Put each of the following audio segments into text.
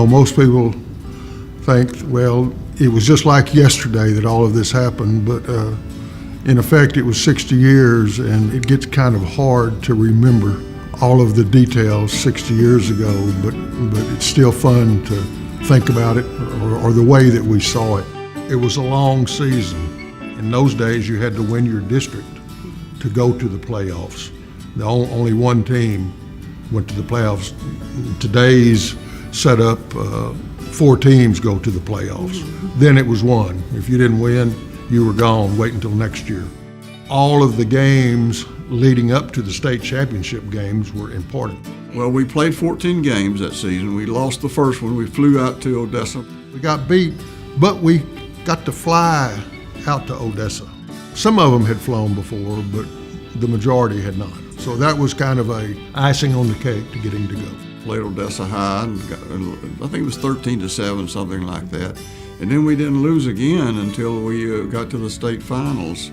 most people think, well, it was just like yesterday that all of this happened, but in effect it was 60 years, and it gets kind of hard to remember all of the details 60 years ago, but it's still fun to think about it or the way that we saw it. It was a long season. In those days you had to win your district to go to the playoffs. Only one team went to the playoffs. Today's setup, 4 teams go to the playoffs. Then it was one. If you didn't win, you were gone. Wait until next year. All of the games leading up to the state championship games were important. Well, we played 14 games that season. We lost the first one. We flew out to Odessa. We got beat, but we got to fly out to Odessa. Some of them had flown before, but the majority had not. So that was kind of a icing on the cake to getting to go. Played Odessa High, and I think it was 13-7, something like that. And then we didn't lose again until we got to the state finals.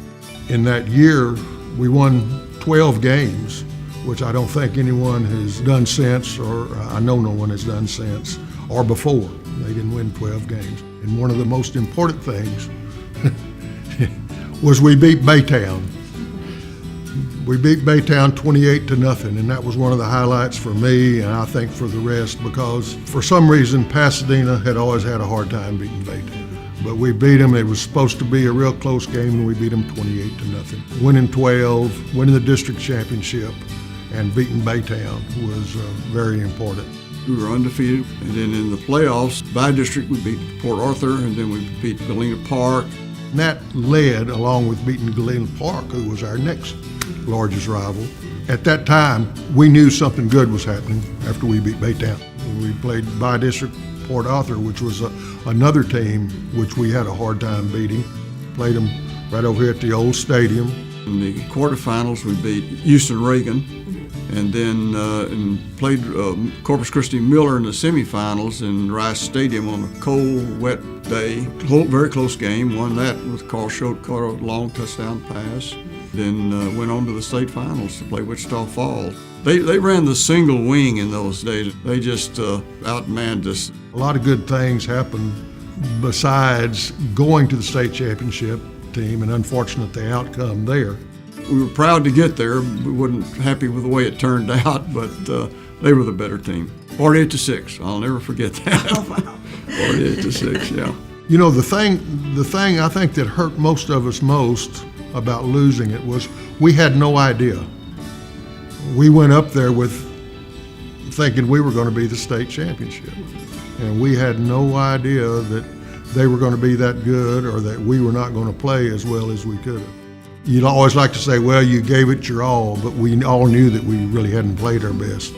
In that year, we won 12 games, which I don't think anyone has done since, or I know no one has done since, or before. They didn't win 12 games. And one of the most important things was we beat Baytown. We beat Baytown 28-0, and that was one of the highlights for me, and I think for the rest, because for some reason Pasadena had always had a hard time beating Baytown. But we beat them. It was supposed to be a real close game, and we beat them 28-0. Winning 12, winning the district championship, and beating Baytown was very important. We were undefeated, and then in the playoffs, by district we beat Port Arthur, and then we beat Galena Park. And that led, along with beating Galena Park, who was our next largest rival. At that time, we knew something good was happening after we beat Baytown. We played by district Port Arthur, which was another team which we had a hard time beating. Played them right over here at the old stadium. In the quarterfinals, we beat Houston Reagan, and then played Corpus Christi Miller in the semifinals in Rice Stadium on a cold, wet day. Very close game. Won that with Carl Schott caught a long touchdown pass. Then went on to the state finals to play Wichita Falls. They ran the single wing in those days. They just outmanned us. A lot of good things happened besides going to the state championship team, and unfortunate the outcome there. We were proud to get there. We weren't happy with the way it turned out, but they were the better team. 48-6. I'll never forget that. 48-6. Yeah. You know, the thing I think that hurt most of us most about losing it was we had no idea. We went up there with thinking we were going to be the state championship, and we had no idea that they were going to be that good or that we were not going to play as well as we could have. You'd always like to say, well, you gave it your all, but we all knew that we really hadn't played our best.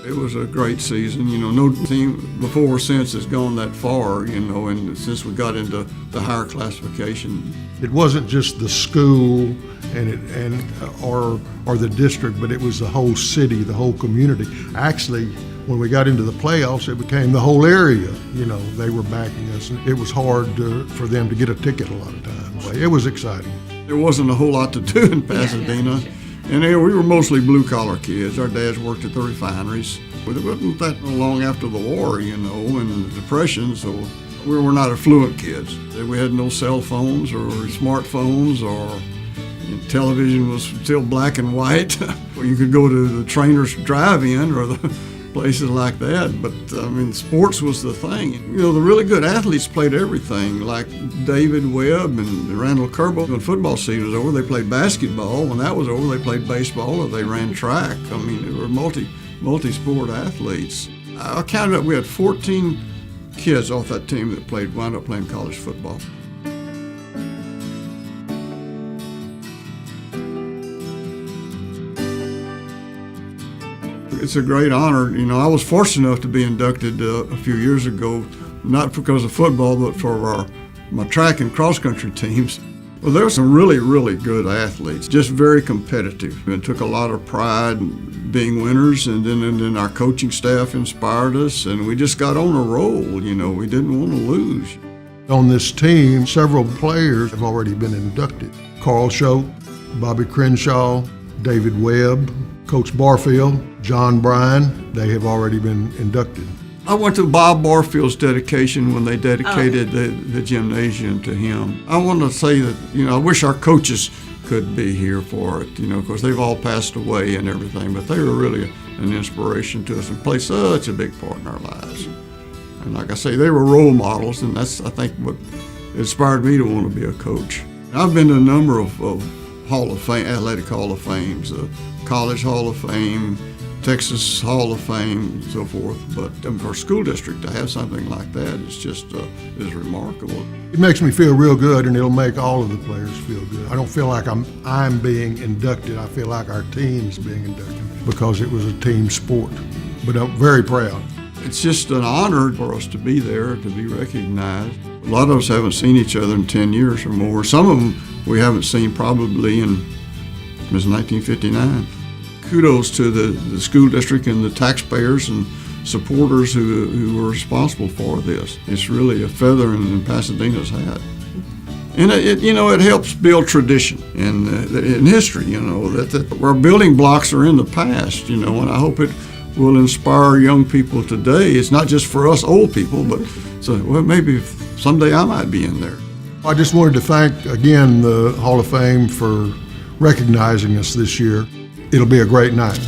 It was a great season. You know, no team before or since has gone that far, you know, and since we got into the higher classification. It wasn't just the school or the district, but it was the whole city, the whole community. Actually, when we got into the playoffs, it became the whole area. You know, they were backing us. It was hard for them to get a ticket a lot of times. It was exciting. There wasn't a whole lot to do in Pasadena. And we were mostly blue-collar kids. Our dads worked at the refineries. But it wasn't that long after the war, you know, and the Depression, so we were not affluent kids. We had no cell phones or smartphones, or television was still black and white. You could go to the Trainer's Drive-In or the places like that, but I mean, sports was the thing. You know, the really good athletes played everything, like David Webb and Randall Kerbo. When football season was over, they played basketball. When that was over, they played baseball or they ran track. I mean, they were multi-sport athletes. I counted up, we had 14 kids off that team that wound up playing college football. It's a great honor. You know, I was fortunate enough to be inducted a few years ago, not because of football, but for my track and cross-country teams. Well, there were some really, really good athletes, just very competitive, and took a lot of pride in being winners, and then our coaching staff inspired us, and we just got on a roll, you know, we didn't want to lose. On this team, several players have already been inducted. Carl Schott, Bobby Crenshaw, David Webb, Coach Barfield, John Bryan, they have already been inducted. I went to Bob Barfield's dedication when they dedicated the gymnasium to him. I want to say that, I wish our coaches could be here for it, of course they've all passed away and everything, but they were really an inspiration to us and played such a big part in our lives. And like I say, they were role models, and that's, I think, what inspired me to want to be a coach. I've been to a number of Hall of Fame, athletic Hall of Fames, College Hall of Fame, Texas Hall of Fame, and so forth. But for a school district to have something like that is just is remarkable. It makes me feel real good, and it'll make all of the players feel good. I don't feel like I'm being inducted. I feel like our team's being inducted because it was a team sport. But I'm very proud. It's just an honor for us to be there, to be recognized. A lot of us haven't seen each other in 10 years or more. Some of them we haven't seen probably since 1959. Kudos to the school district and the taxpayers and supporters who were responsible for this. It's really a feather in Pasadena's hat. And it helps build tradition in history, that where building blocks are in the past, and I hope it will inspire young people today. It's not just for us old people, but maybe someday I might be in there. I just wanted to thank again the Hall of Fame for recognizing us this year. It'll be a great night.